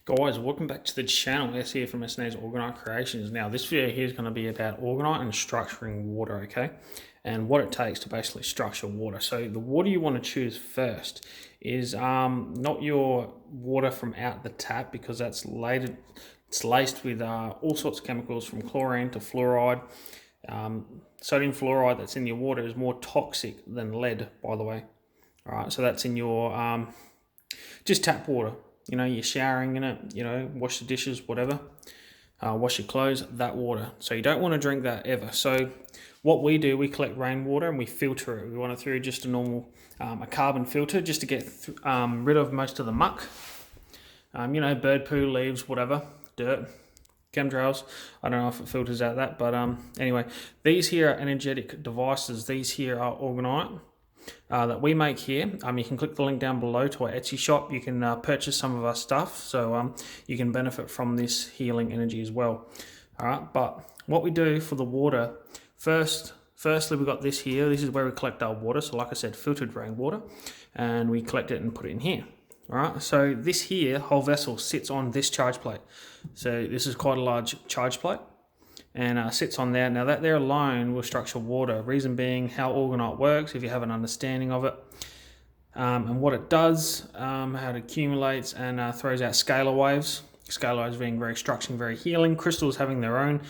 Guys, welcome back to the channel. S here from SNA's Orgonite Creations. Now, this video here is going to be about orgonite and structuring water, okay? And what it takes to basically structure water. So the water you want to choose first is not your water from out the tap, because it's laced with all sorts of chemicals from chlorine to fluoride. Sodium fluoride that's in your water is more toxic than lead, by the way. All right, so that's in your just tap water. You know, you're showering in it, you know, wash the dishes, whatever, wash your clothes, that water. So you don't want to drink that ever. So what we do, we collect rainwater and we filter it. We want it through just a normal, a carbon filter, just to get rid of most of the muck. You know, bird poo, leaves, whatever, dirt, chemtrails. I don't know if it filters out that, but anyway, these here are energetic devices. These here are orgonite. That we make here. You can click the link down below to our Etsy shop. You can purchase some of our stuff, so you can benefit from this healing energy as well. All right, but what we do for the water, firstly we've got this here. This is where we collect our water. So like I said, filtered rainwater, and we collect it and put it in here. All right, so this here whole vessel sits on this charge plate. So this is quite a large charge plate, and sits on there. Now that there alone will structure water. Reason being how orgonite works, if you have an understanding of it, and what it does, how it accumulates and throws out scalar waves. Scalar waves being very structuring, very healing. Crystals having their own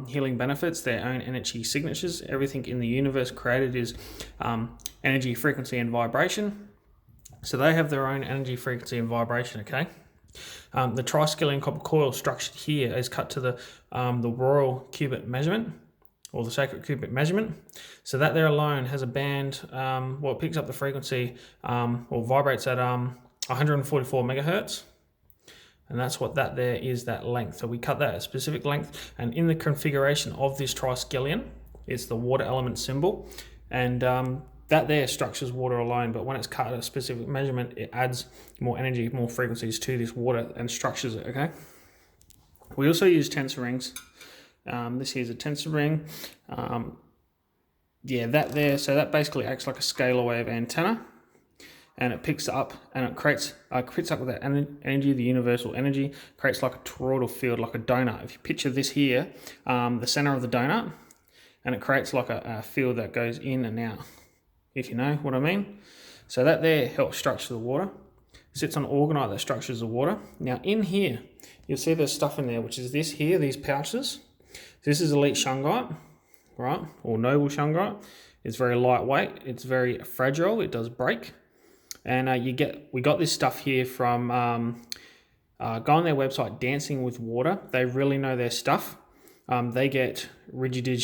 healing benefits, their own energy signatures. Everything in the universe created is energy, frequency, and vibration. So they have their own energy, frequency, and vibration, okay? The Triskelion copper coil structured here is cut to the royal cubit measurement, or the sacred cubit measurement. So that there alone has a band, it picks up the frequency or vibrates at 144 megahertz. And that's what that there is, that length. So we cut that at a specific length, and in the configuration of this Triskelion, it's the water element symbol. And that there structures water alone, but when it's cut at a specific measurement, it adds more energy, more frequencies to this water and structures it, okay? We also use tensor rings. This here is a tensor ring. Yeah, that there, so that basically acts like a scalar wave antenna, and it picks up and it picks up with that energy, the universal energy, creates like a toroidal field, like a donut. If you picture this here, the center of the donut, and it creates like a field that goes in and out, if you know what I mean. So that there helps structure the water. It sits on orgonite that structures the water. Now in here, you'll see there's stuff in there, which is this here, these pouches. This is elite shungite, right? Or noble shungite. It's very lightweight. It's very fragile. It does break. And we got this stuff here from, go on their website, Dancing with Water. They really know their stuff. They get rigid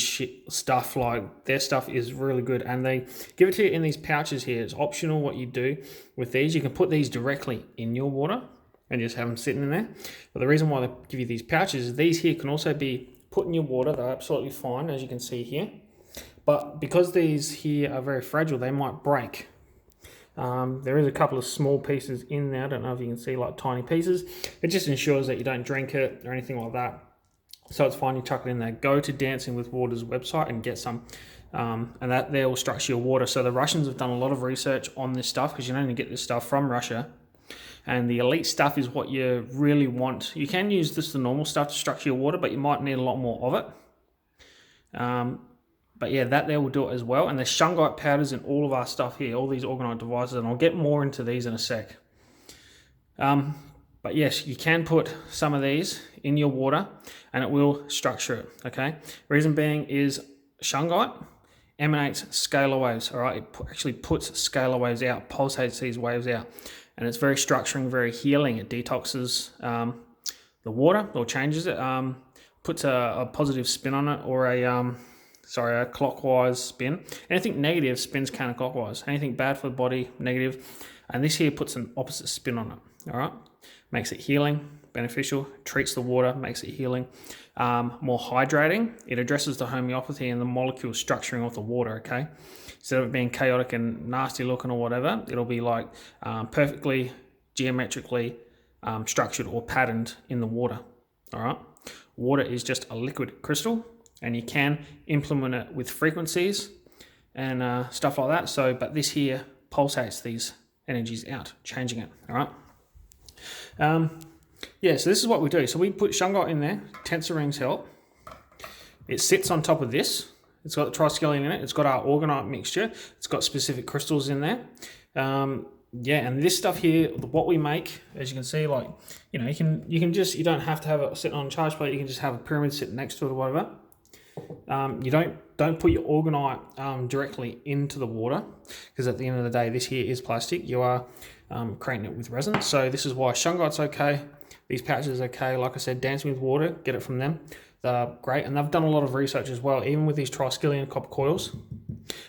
stuff, like their stuff is really good, and they give it to you in these pouches here. It's optional what you do with these. You can put these directly in your water and just have them sitting in there. But the reason why they give you these pouches is these here can also be put in your water. They're absolutely fine, as you can see here. But because these here are very fragile, they might break. There is a couple of small pieces in there. I don't know if you can see, like tiny pieces. It just ensures that you don't drink it or anything like that. So it's fine, you tuck it in there. Go to Dancing with Water's website and get some, and that there will structure your water. So the Russians have done a lot of research on this stuff, because you can only get this stuff from Russia. And the elite stuff is what you really want. You can use this, the normal stuff, to structure your water, but you might need a lot more of it. But yeah, that there will do it as well. And there's shungite powders in all of our stuff here, all these orgonite devices, and I'll get more into these in a sec. But yes, you can put some of these in your water and it will structure it, okay? Reason being is shungite emanates scalar waves, all right? It actually puts scalar waves out, pulsates these waves out, and it's very structuring, very healing. It detoxes the water, or changes it, puts a positive spin on it, or a clockwise spin. Anything negative spins counterclockwise. Anything bad for the body, negative. And this here puts an opposite spin on it, all right? Makes it healing, beneficial, treats the water, makes it healing, more hydrating. It addresses the homeopathy and the molecule structuring of the water, okay? Instead of it being chaotic and nasty looking or whatever, it'll be like perfectly geometrically structured or patterned in the water, all right? Water is just a liquid crystal, and you can implement it with frequencies and stuff like that. So, but this here pulsates these energies out, changing it, all right? Yeah, so this is what we do. So we put shungite in there, tensor rings help. It sits on top of this. It's got the Triskelion in it. It's got our orgonite mixture. It's got specific crystals in there. Yeah, and this stuff here, what we make, as you can see, like, you know, you can just, you don't have to have it sitting on a charge plate. You can just have a pyramid sitting next to it or whatever. You don't put your orgonite directly into the water, because at the end of the day, this here is plastic. You are creating it with resin. So this is why shungite's okay. These pouches are okay. Like I said, dancing with water, get it from them. They're great, and they've done a lot of research as well. Even with these Triskelion copper coils,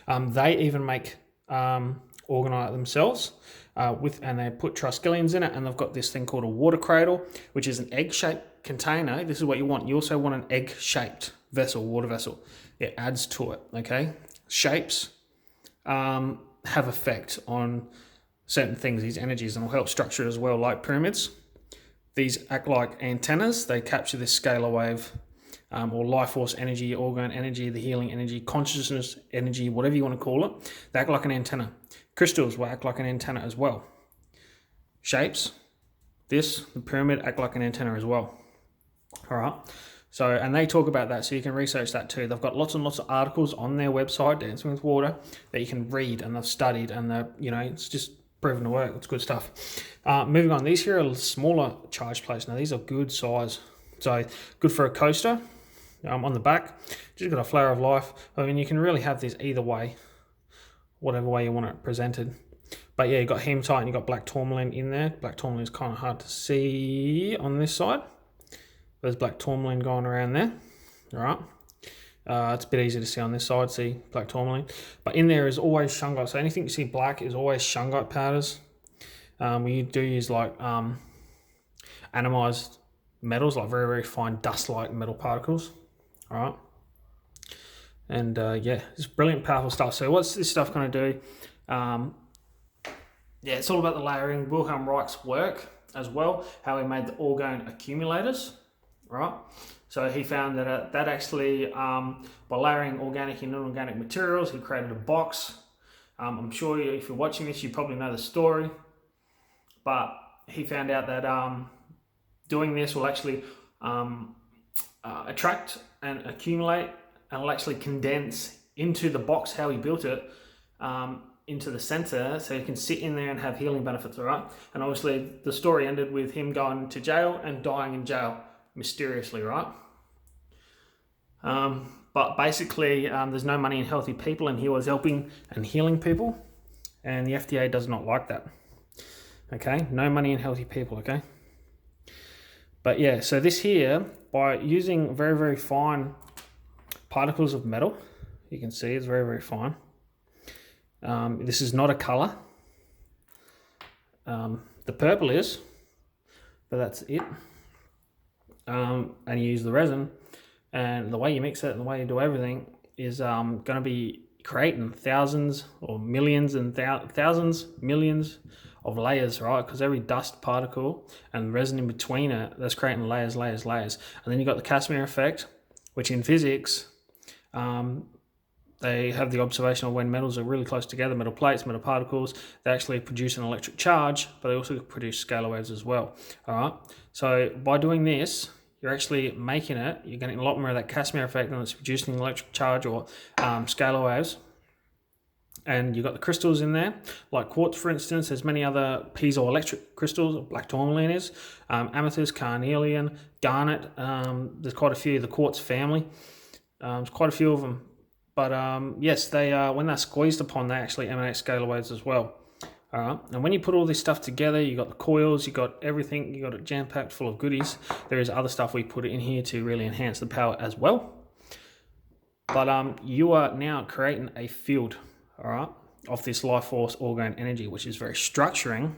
they even make orgonite themselves, and they put Triskelions in it, and they've got this thing called a water cradle, which is an egg-shaped container. This is what you want. You also want an egg-shaped vessel, water vessel. It adds to it, okay? Shapes have effect on certain things, these energies, and will help structure as well, like pyramids. These act like antennas. They capture this scalar wave, or life force energy, orgone energy, the healing energy, consciousness energy, whatever you want to call it. They act like an antenna. Crystals will act like an antenna as well. Shapes, the pyramid, act like an antenna as well. All right. So, and they talk about that, so you can research that too. They've got lots and lots of articles on their website, Dancing with Water, that you can read, and they've studied, and they're, you know, it's just proven to work. It's good stuff. Moving on, these here are smaller charge plates. Now, these are good size. So, good for a coaster. On the back, just got a flower of life. I mean, you can really have this either way, whatever way you want it presented. But yeah, you've got hematite and you've got black tourmaline in there. Black tourmaline is kind of hard to see on this side. There's black tourmaline going around there. All right. It's a bit easier to see on this side, see black tourmaline. But in there is always shungite. So anything you see black is always shungite powders. We do use like atomized metals, like very, very fine dust-like metal particles. All right. And yeah, it's brilliant, powerful stuff. So what's this stuff going to do? Yeah, it's all about the layering. Wilhelm Reich's work as well, how he made the orgone accumulators, right? So he found that that actually, by layering organic and inorganic materials, he created a box. I'm sure if you're watching this, you probably know the story. But he found out that doing this will actually attract and accumulate, and will actually condense into the box, how he built it, into the center, so you can sit in there and have healing benefits, all right? And obviously the story ended with him going to jail and dying in jail mysteriously, right? But basically there's no money in healthy people, and he was helping and healing people, and the FDA does not like that. Okay, no money in healthy people, okay? But yeah, so this here, by using very, very fine particles of metal, you can see it's very, very fine. This is not a color. The purple is, but that's it. And you use the resin, and the way you mix it and the way you do everything is going to be creating thousands or millions and thousands, millions of layers, right? Because every dust particle and resin in between it, that's creating layers, layers, layers. And then you've got the casimir effect, which in physics, they have the observation of when metals are really close together, metal plates, metal particles, they actually produce an electric charge, but they also produce scalar waves as well. All right. So by doing this, you're actually making it, you're getting a lot more of that casimir effect, and it's producing an electric charge or scalar waves. And you've got the crystals in there, like quartz, for instance. There's many other piezoelectric crystals, black tourmaline is, amethyst, carnelian, garnet. There's quite a few, the quartz family. There's quite a few of them. But yes, they when they're squeezed upon, they actually emanate scalar waves as well. All right. And when you put all this stuff together, you got the coils, you got everything, you got it jam-packed full of goodies. There is other stuff we put in here to really enhance the power as well. But you are now creating a field, all right, of this life force orgone energy, which is very structuring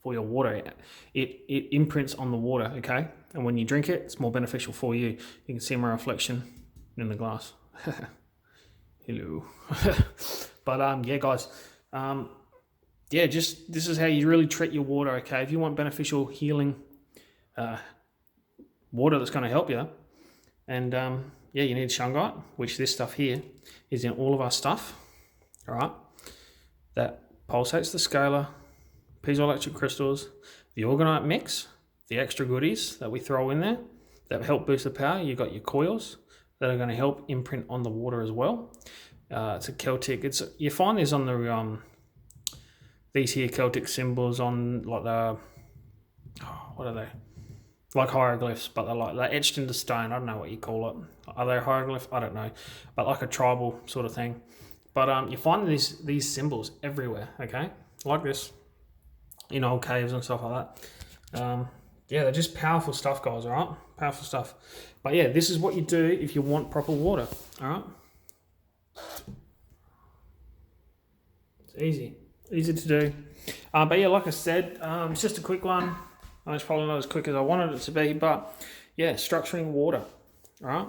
for your water. It imprints on the water, okay? And when you drink it, it's more beneficial for you. You can see my reflection in the glass. Hello. But yeah, guys, yeah, just this is how you really treat your water, okay? If you want beneficial healing water that's going to help you, and yeah, you need shungite, which this stuff here is in all of our stuff, all right? That pulsates the scalar, piezoelectric crystals, the orgonite mix, the extra goodies that we throw in there that help boost the power. You've got your coils that are going to help imprint on the water as well. It's a Celtic. You find these on the these here Celtic symbols on like the what are they? Like hieroglyphs, but they're etched into stone. I don't know what you call it. Are they hieroglyphs? I don't know, but like a tribal sort of thing. But you find these symbols everywhere. Okay, like this in old caves and stuff like that. Yeah, they're just powerful stuff, guys. All right, powerful stuff. But yeah, this is what you do if you want proper water. All right, it's easy to do. But yeah, like I said, it's just a quick one. It's probably not as quick as I wanted it to be, but yeah, structuring water, all right?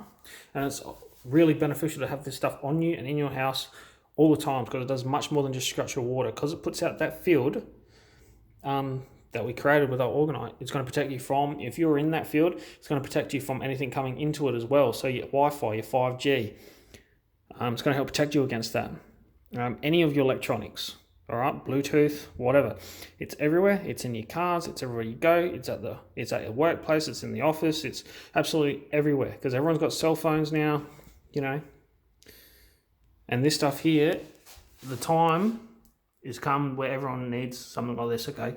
And it's really beneficial to have this stuff on you and in your house all the time, because it does much more than just structure water, because it puts out that field that we created with our orgonite. It's going to protect you from, if you're in that field, it's going to protect you from anything coming into it as well. So your Wi-Fi, your 5G, it's going to help protect you against that. Any of your electronics, all right, Bluetooth, whatever, it's everywhere. It's in your cars, it's everywhere you go, it's at your workplace, it's in the office, it's absolutely everywhere, because everyone's got cell phones now, you know. And this stuff here, the time is come where everyone needs something like this. Okay,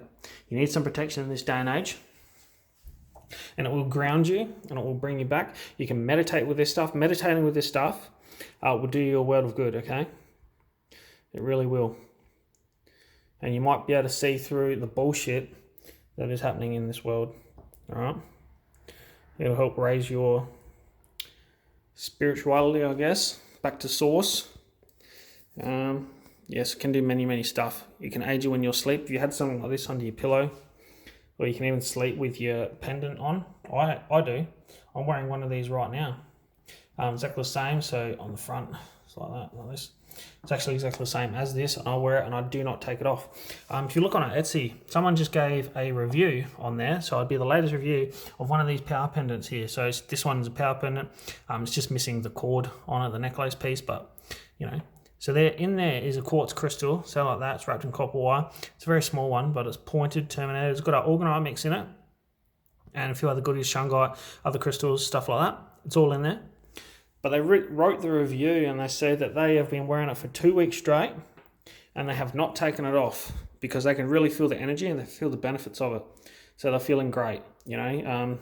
you need some protection in this day and age, and it will ground you and it will bring you back. You can meditate with this stuff. Meditating with this stuff will do you a world of good. Okay, it really will. And you might be able to see through the bullshit that is happening in this world. All right, it'll help raise your spirituality, I guess, back to source. Yes, it can do many stuff. It can aid you when you're asleep. If you had something like this under your pillow, or you can even sleep with your pendant on. I do. I'm wearing one of these right now. Exactly the same. So on the front, it's like that, like this. It's actually exactly the same as this, and I wear it and I do not take it off. If you look on Etsy, someone just gave a review on there, so it'd be the latest review of one of these power pendants here. So this one's a power pendant. It's just missing the cord on it, the necklace piece, but you know. So there is a quartz crystal, so like that. It's wrapped in copper wire. It's a very small one, but it's pointed, terminated. It's got our orgonite mix in it, and a few other goodies, shungite, other crystals, stuff like that. It's all in there. But they wrote the review and they said that they have been wearing it for 2 weeks straight and they have not taken it off because they can really feel the energy and they feel the benefits of it. So they're feeling great, you know.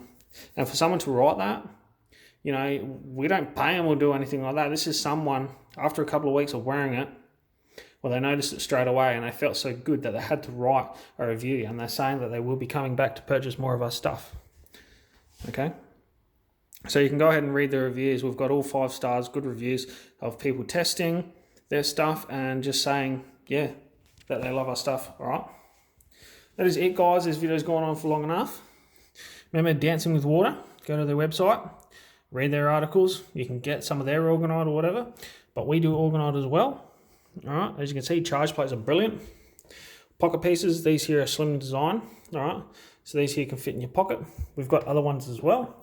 And for someone to write that, you know, we don't pay them or do anything like that. This is someone, after a couple of weeks of wearing it, well, they noticed it straight away and they felt so good that they had to write a review, and they're saying that they will be coming back to purchase more of our stuff. Okay? So you can go ahead and read the reviews. We've got all 5 stars, good reviews of people testing their stuff and just saying, yeah, that they love our stuff. All right. That is it, guys. This video's gone on for long enough. Remember, Dancing with Water. Go to their website, read their articles. You can get some of their orgonite or whatever. But we do orgonite as well. All right. As you can see, charge plates are brilliant. Pocket pieces. These here are slim design. All right. So these here can fit in your pocket. We've got other ones as well.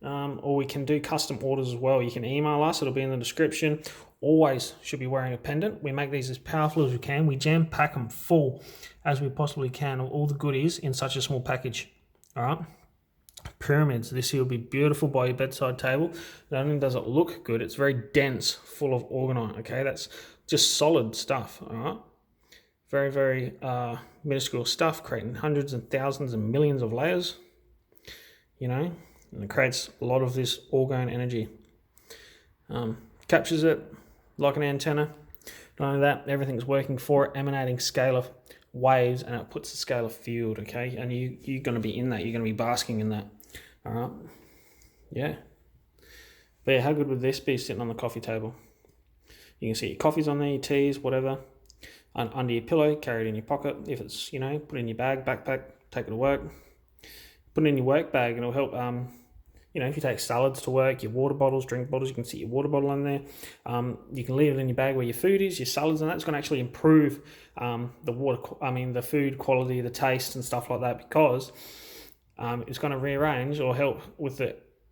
Or we can do custom orders as well. You can email us, it'll be in the description. Always should be wearing a pendant. We make these as powerful as we can. We jam pack them full as we possibly can of all the goodies in such a small package. All right. Pyramids. This here will be beautiful by your bedside table. Not only does it look good, it's very dense, full of orgonite. Okay, that's just solid stuff. All right. Very minuscule stuff, creating hundreds and thousands and millions of layers. You know. And it creates a lot of this orgone energy. Captures it like an antenna. Not only that, everything's working for it, emanating scalar waves, and it puts the scalar field, okay? And you're going to be in that. You're going to be basking in that. All right? Yeah. But yeah, how good would this be sitting on the coffee table? You can see your coffees on there, your teas, whatever. Under your pillow, carry it in your pocket. If it's, you know, put it in your bag, backpack, take it to work. Put it in your work bag and it'll help, you know, if you take salads to work, your water bottles, drink bottles, you can see your water bottle in there. You can leave it in your bag where your food is, your salads, and that's going to actually improve the food quality, the taste and stuff like that, because it's going to rearrange or help with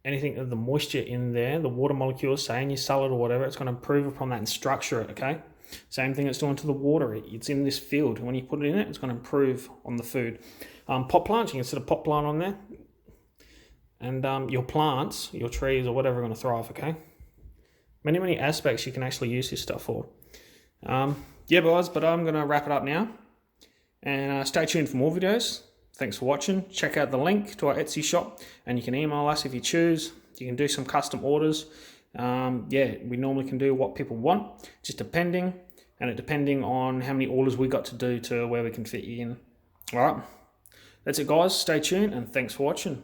anything of the moisture in there, the water molecules, say in your salad or whatever. It's going to improve upon that and structure it, okay? Same thing it's doing to the water. It's in this field. When you put it in it, it's going to improve on the food. Pot plants, you can set a pot plant on there. And your plants, your trees or whatever are going to thrive, okay? Many aspects you can actually use this stuff for. Yeah, guys, but I'm going to wrap it up now. And stay tuned for more videos. Thanks for watching. Check out the link to our Etsy shop. And you can email us if you choose. You can do some custom orders. Yeah, we normally can do what people want, just depending on how many orders we got to do to where we can fit you in. All right, that's it, guys. Stay tuned and thanks for watching.